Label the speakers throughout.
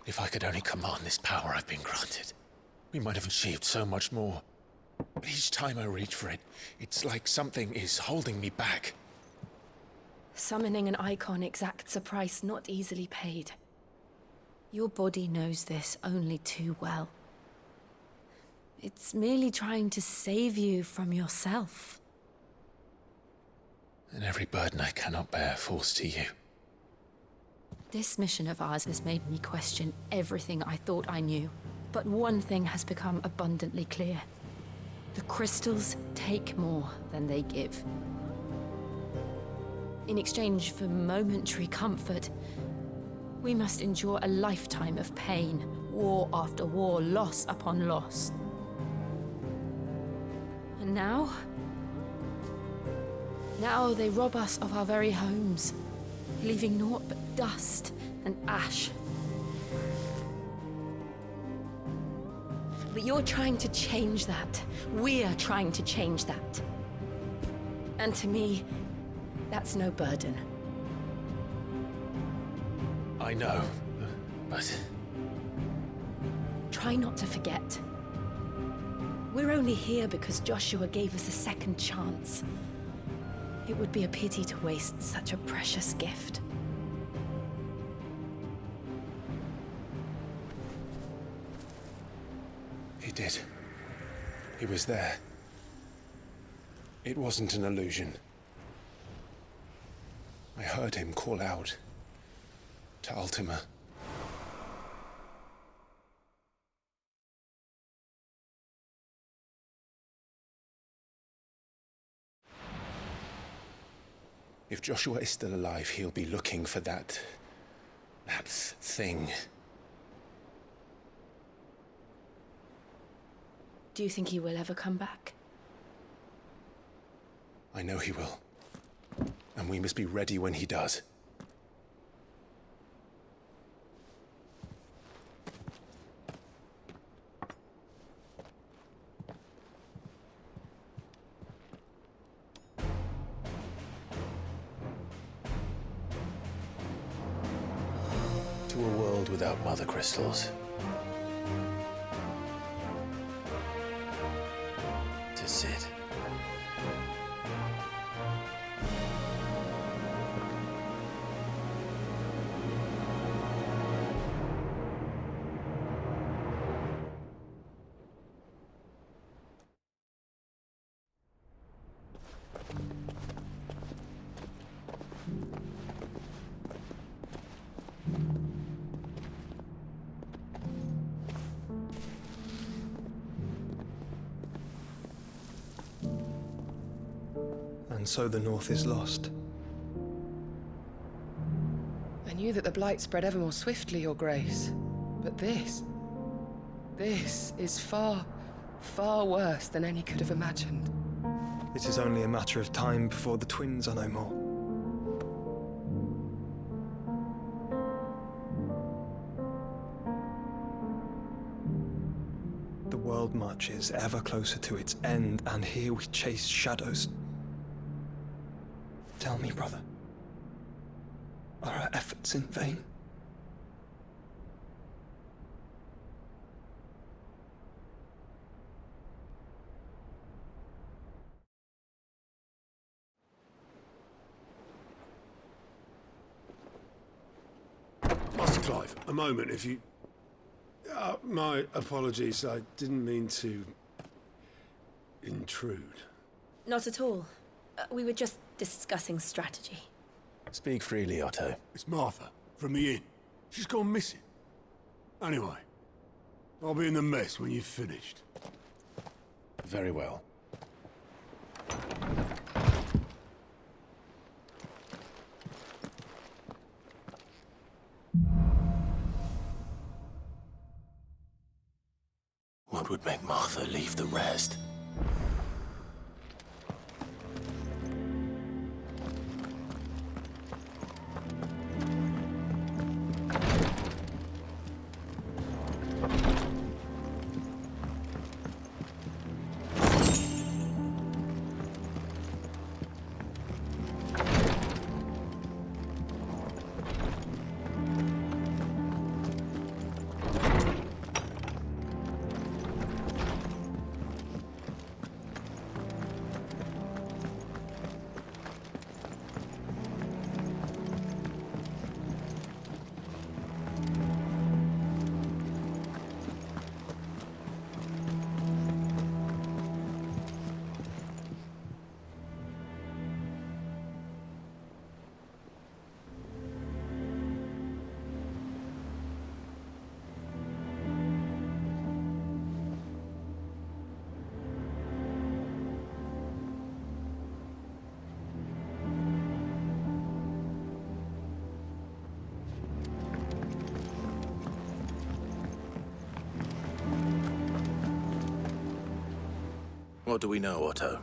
Speaker 1: If I could only command this power I've been granted, we might have achieved so much more. But each time I reach for it, it's like something is holding me back.
Speaker 2: Summoning an icon exacts a price not easily paid. Your body knows this only too well. It's merely trying to save you from yourself.
Speaker 1: And every burden I cannot bear falls to you.
Speaker 2: This mission of ours has made me question everything I thought I knew. But one thing has become abundantly clear. The crystals take more than they give. In exchange for momentary comfort, we must endure a lifetime of pain, war after war, loss upon loss. And now they rob us of our very homes, leaving naught but dust and ash. But you're trying to change that. We're trying to change that. And to me, that's no burden.
Speaker 1: I know, but...
Speaker 2: Try not to forget. We're only here because Joshua gave us a second chance. It would be a pity to waste such a precious gift.
Speaker 1: He did. He was there. It wasn't an illusion. I heard him call out to Ultima. If Joshua is still alive, he'll be looking for that thing.
Speaker 2: Do you think he will ever come back?
Speaker 1: I know he will. And we must be ready when he does. To a world without mother crystals. To Sid.
Speaker 3: And so the North is lost.
Speaker 4: I knew that the Blight spread ever more swiftly, Your Grace. But this is far, far worse than any could have imagined.
Speaker 3: It is only a matter of time before the twins are no more. The world marches ever closer to its end, and here we chase shadows. Tell me, brother, are our efforts in vain?
Speaker 5: Master Clive, a moment, if you... my apologies, I didn't mean to... intrude.
Speaker 2: Not at all. We were just discussing strategy.
Speaker 1: Speak freely, Otto.
Speaker 5: It's Martha, from the inn. She's gone missing. Anyway, I'll be in the mess when you've finished.
Speaker 1: Very well. What would make Martha leave the rest?
Speaker 6: What do we know, Otto?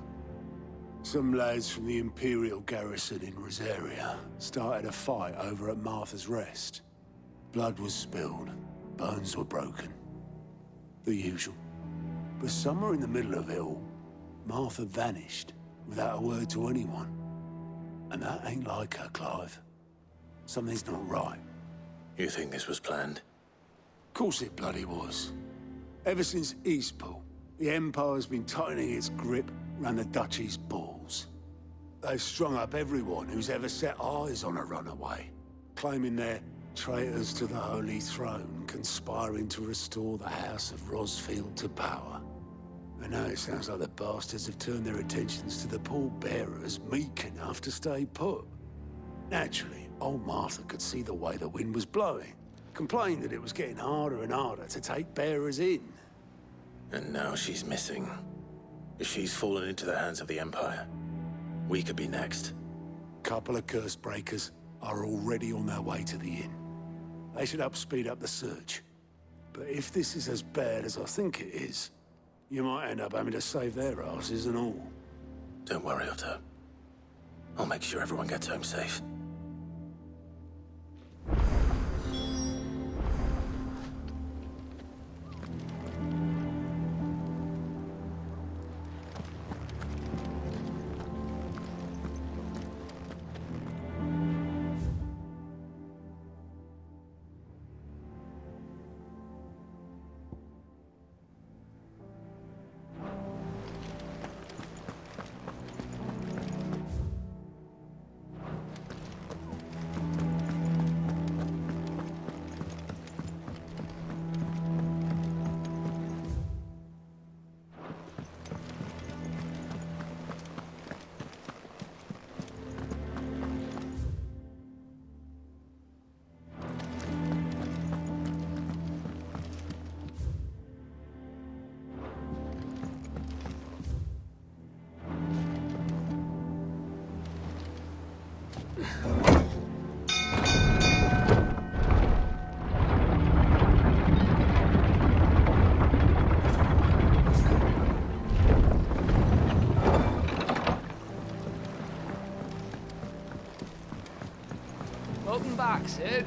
Speaker 5: Some lads from the Imperial garrison in Rosaria started a fight over at Martha's Rest. Blood was spilled, bones were broken. The usual. But somewhere in the middle of it all, Martha vanished without a word to anyone. And that ain't like her, Clive. Something's not right.
Speaker 6: You think this was planned?
Speaker 5: Of course it bloody was. Ever since Eastpool, the Empire's been tightening its grip round the Duchy's balls. They've strung up everyone who's ever set eyes on a runaway, claiming they're traitors to the Holy Throne, conspiring to restore the House of Rosfield to power. And now it sounds like the bastards have turned their attentions to the pallbearers meek enough to stay put. Naturally, old Martha could see the way the wind was blowing, complained that it was getting harder and harder to take bearers in.
Speaker 6: And now she's missing. If she's fallen into the hands of the Empire, we could be next.
Speaker 5: Couple of curse breakers are already on their way to the inn. They should speed up the search. But if this is as bad as I think it is, you might end up having to save their asses and all.
Speaker 6: Don't worry, Otto. I'll make sure everyone gets home safe.
Speaker 7: Welcome back, Sid.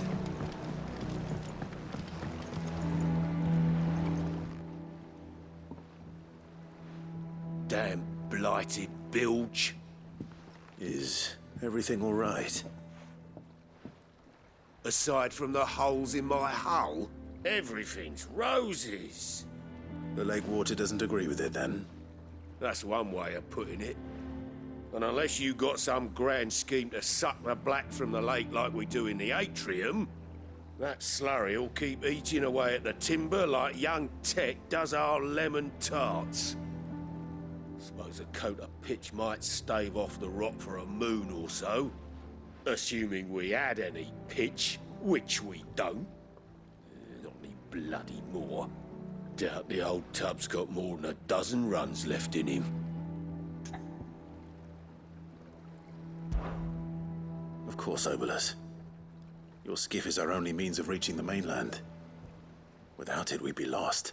Speaker 6: Damn blighted bilge. Is everything all right?
Speaker 8: Aside from the holes in my hull, everything's roses.
Speaker 6: The lake water doesn't agree with it, then?
Speaker 8: That's one way of putting it. And unless you got some grand scheme to suck the black from the lake like we do in the atrium, that slurry'll keep eating away at the timber like young Tech does our lemon tarts. Suppose a coat of pitch might stave off the rot for a moon or so. Assuming we had any pitch, which we don't. Not any bloody more. Doubt the old tub's got more than a dozen runs left in him.
Speaker 6: Of course, Obolus. Your skiff is our only means of reaching the mainland. Without it, we'd be lost.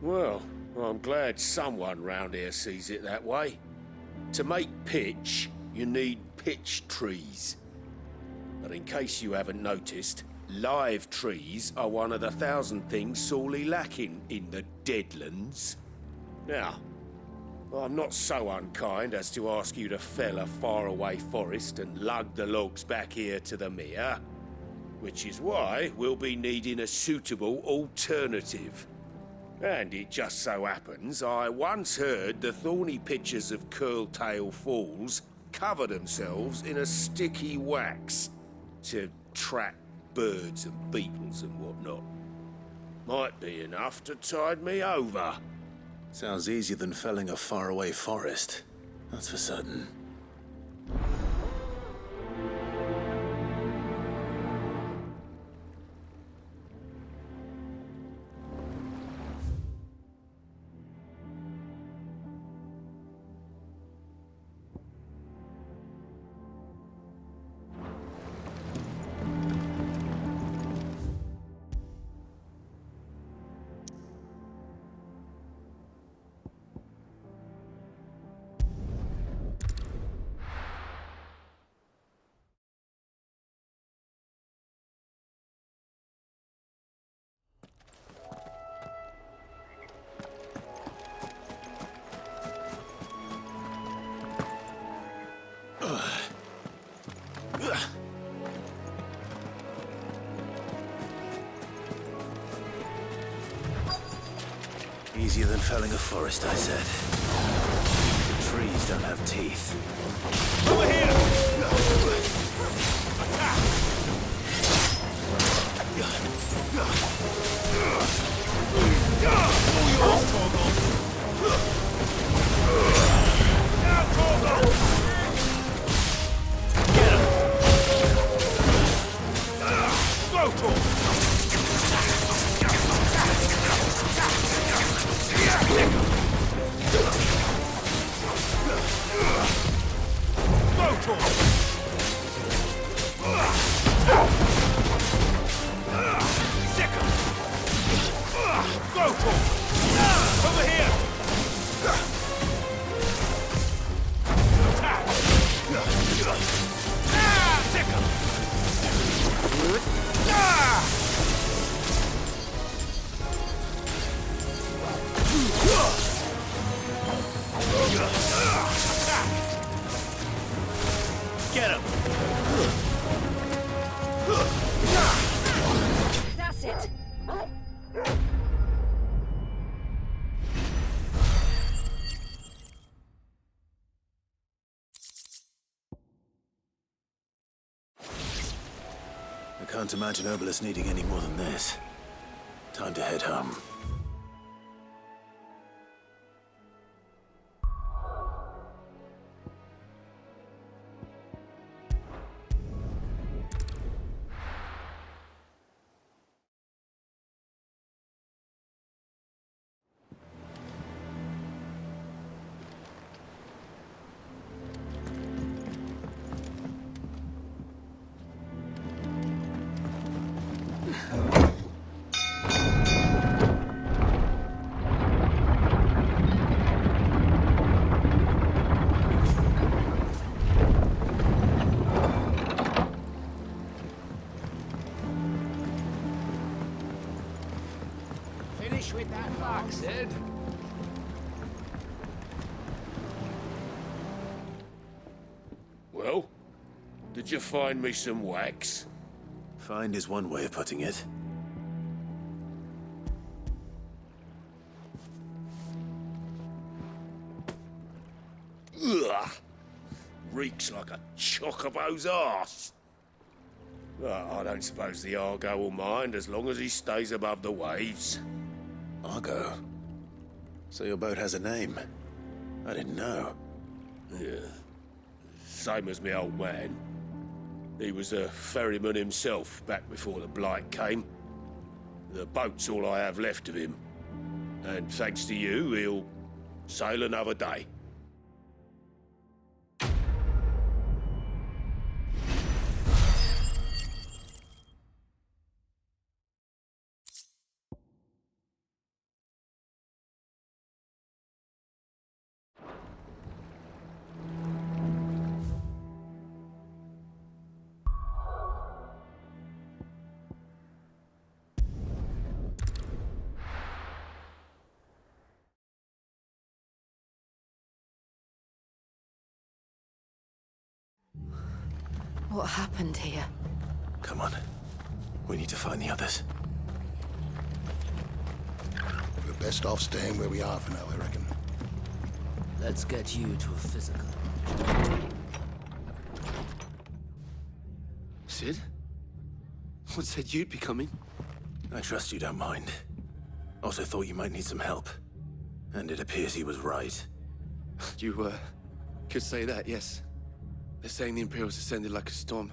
Speaker 8: Well, I'm glad someone round here sees it that way. To make pitch, you need pitch trees. But in case you haven't noticed, live trees are one of the 1,000 things sorely lacking in the Deadlands. Now, I'm not so unkind as to ask you to fell a faraway forest and lug the logs back here to the mere, which is why we'll be needing a suitable alternative. And it just so happens I once heard the thorny pitchers of Curltail Falls cover themselves in a sticky wax to trap birds and beetles and whatnot. Might be enough to tide me over.
Speaker 6: Sounds easier than felling a faraway forest. That's for certain. Easier than felling a forest, I said. Trees don't have teeth.
Speaker 8: Over here! All yours, Torgal! Now, Torgal! Get him! Go, Torgal! Go, Torgal! Sick him! Go, Torgal! Over here! Attack! Sick him! Get him!
Speaker 2: That's it.
Speaker 6: I can't imagine Obelisk needing any more than this. Time to head home.
Speaker 7: Finish with that box, Sid.
Speaker 8: Well, did you find me some wax?
Speaker 6: Find is one way of putting it.
Speaker 8: Ugh! Reeks like a chocobo's arse. I don't suppose the Argo will mind as long as he stays above the waves.
Speaker 6: Argo. So your boat has a name. I didn't know.
Speaker 8: Yeah. Same as me old man. He was a ferryman himself back before the Blight came. The boat's all I have left of him. And thanks to you, he'll sail another day.
Speaker 2: What happened here?
Speaker 6: Come on. We need to find the others.
Speaker 9: We're best off staying where we are for now, I reckon.
Speaker 7: Let's get you to a physical.
Speaker 10: Sid? What said you'd be coming?
Speaker 6: I trust you don't mind. Also thought you might need some help. And it appears he was right.
Speaker 10: You, could say that, yes. They're saying the Imperials descended like a storm.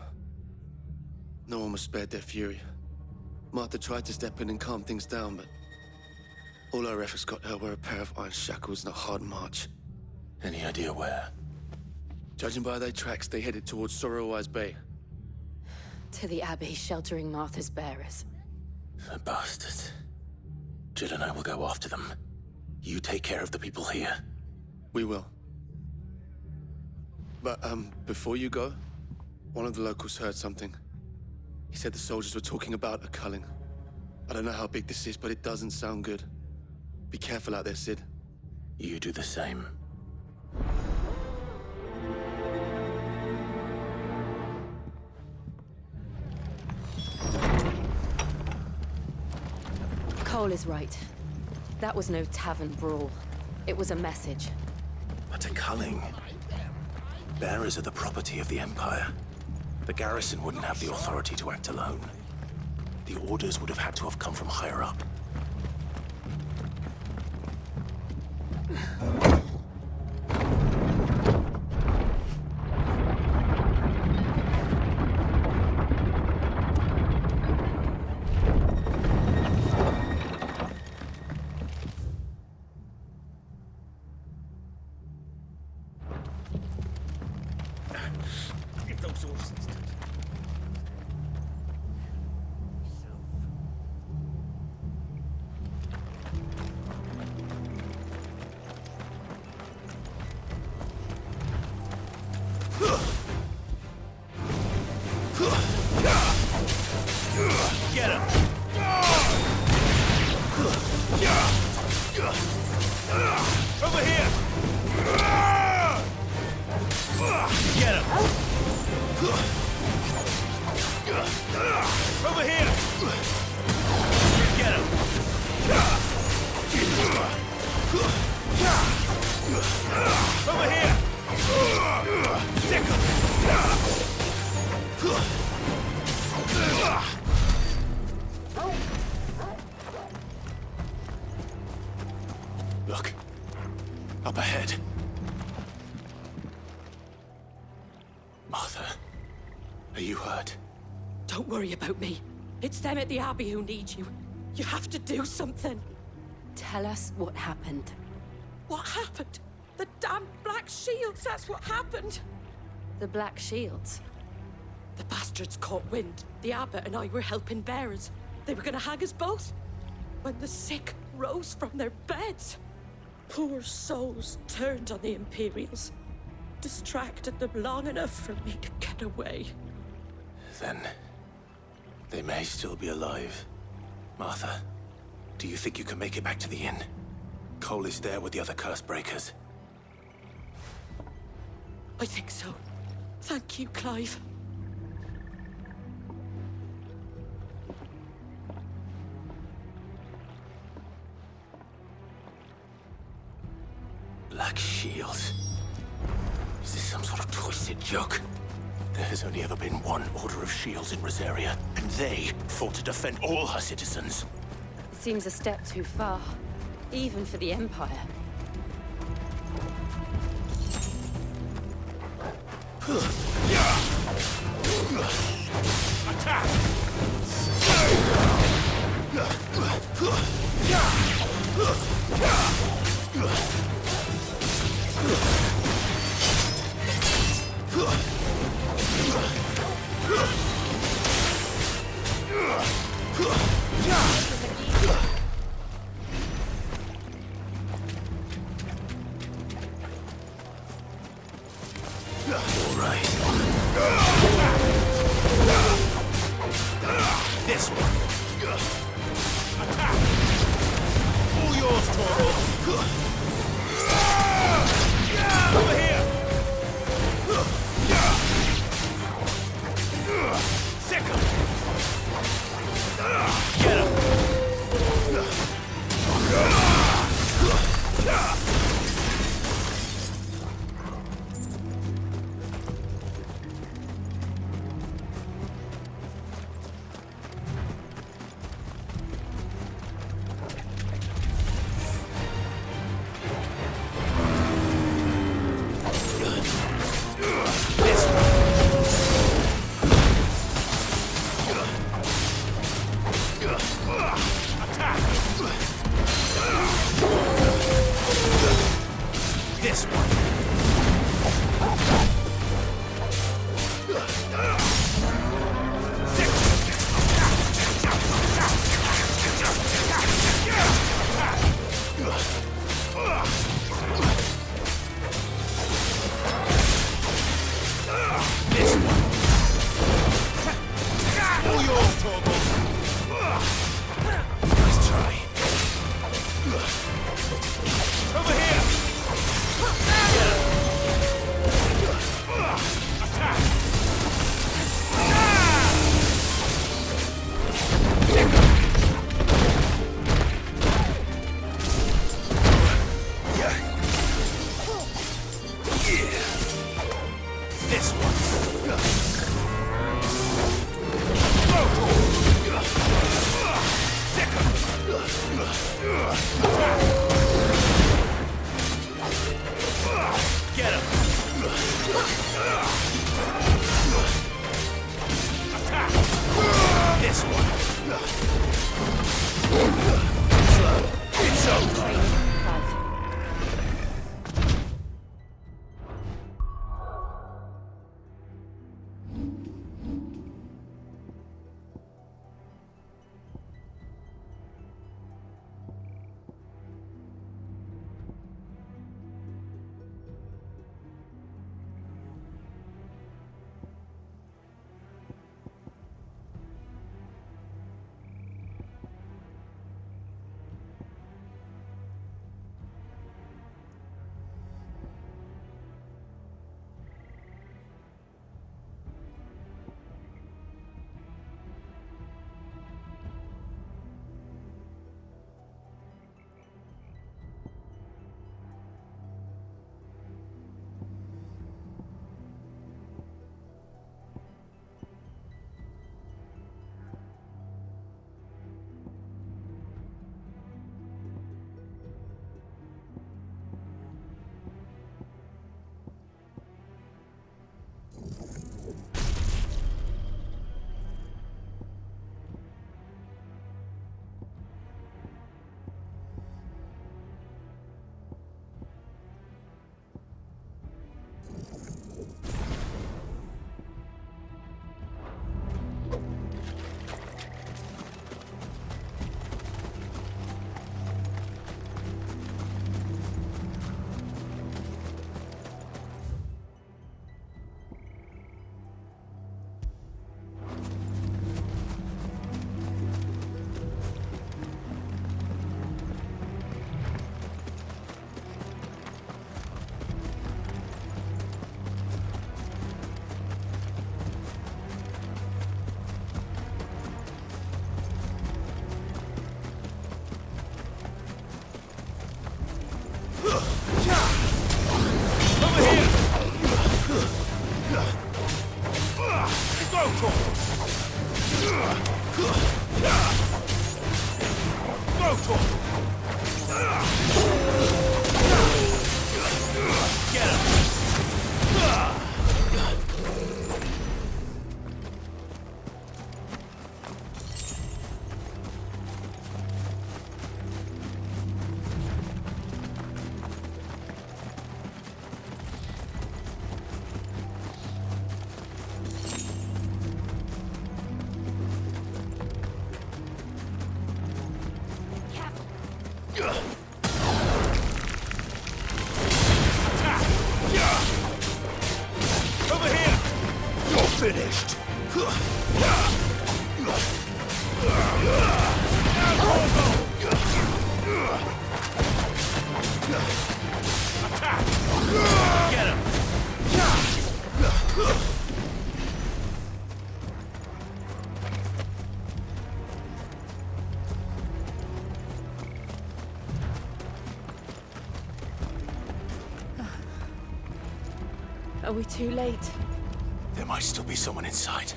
Speaker 10: No one was spared their fury. Martha tried to step in and calm things down, but all our efforts got her were a pair of iron shackles and a hard march.
Speaker 6: Any idea where?
Speaker 10: Judging by their tracks, they headed towards Sorrowwise Bay.
Speaker 2: To the Abbey sheltering Martha's bearers.
Speaker 6: The bastards. Jill and I will go after them. You take care of the people here.
Speaker 10: We will. But, before you go, one of the locals heard something. He said the soldiers were talking about a culling. I don't know how big this is, but it doesn't sound good. Be careful out there, Sid.
Speaker 6: You do the same.
Speaker 2: Cole is right. That was no tavern brawl. It was a message.
Speaker 6: But a culling. Bearers are the property of the Empire. The garrison wouldn't have the authority to act alone. The orders would have had to have come from higher up.
Speaker 8: If those horses get him! Over here! Get him! Over here! Get him! Over here! Sick him!
Speaker 6: Look. Up ahead. Martha, are you hurt?
Speaker 11: Don't worry about me. It's them at the Abbey who need you. You have to do something.
Speaker 2: Tell us what happened.
Speaker 11: What happened? The damn Black Shields, that's what happened.
Speaker 2: The Black Shields?
Speaker 11: The bastards caught wind. The Abbot and I were helping bearers. They were gonna hang us both. When the sick rose from their beds. Poor souls turned on the Imperials. Distracted them long enough for me to get away.
Speaker 6: Then they may still be alive. Martha, do you think you can make it back to the inn? Cole is there with the other curse breakers.
Speaker 11: I think so. Thank you, Clive.
Speaker 6: Black Shields. Is this some sort of twisted joke? There has only ever been one Order of Shields in Rosaria, and they fought to defend all her citizens.
Speaker 2: It seems a step too far, even for the Empire.
Speaker 8: Attack!
Speaker 6: All right.
Speaker 8: This one. Attack! All yours, Torvald. Over here! Sick him! Get him! This one. All yours, Torvald.
Speaker 6: Nice try.
Speaker 8: Over here! It's over!
Speaker 5: Finished.
Speaker 8: Get him!
Speaker 2: Are we too late?
Speaker 6: There might still be someone inside.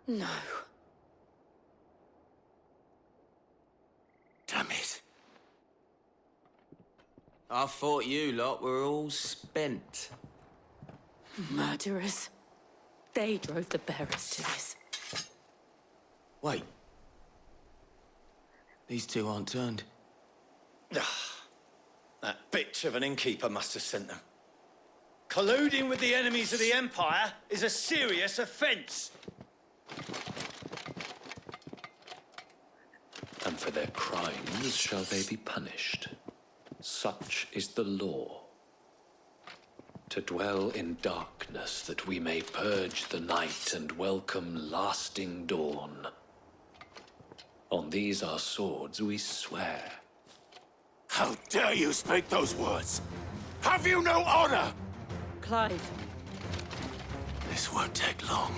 Speaker 2: No.
Speaker 6: Damn it.
Speaker 7: I thought you lot were all spent.
Speaker 2: Murderers. They drove the bearers to this.
Speaker 7: Wait. These two aren't turned.
Speaker 12: That bitch of an innkeeper must have sent them. Colluding with the enemies of the Empire is a serious offence.
Speaker 13: And for their crimes shall they be punished. Such is the law. To dwell in darkness that we may purge the night and welcome lasting dawn. On these our swords we swear.
Speaker 8: How dare you speak those words? Have you no honor?
Speaker 2: Clive.
Speaker 6: This won't take long.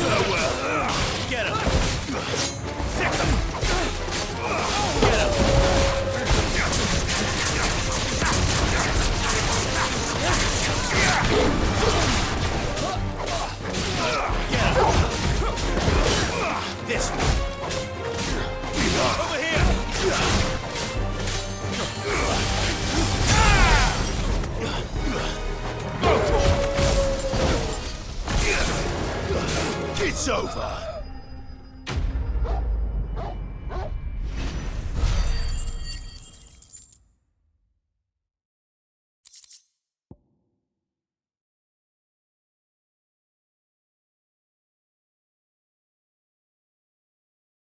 Speaker 8: Farewell. Get him. Sick him. Get him. This one. Over here. It's over.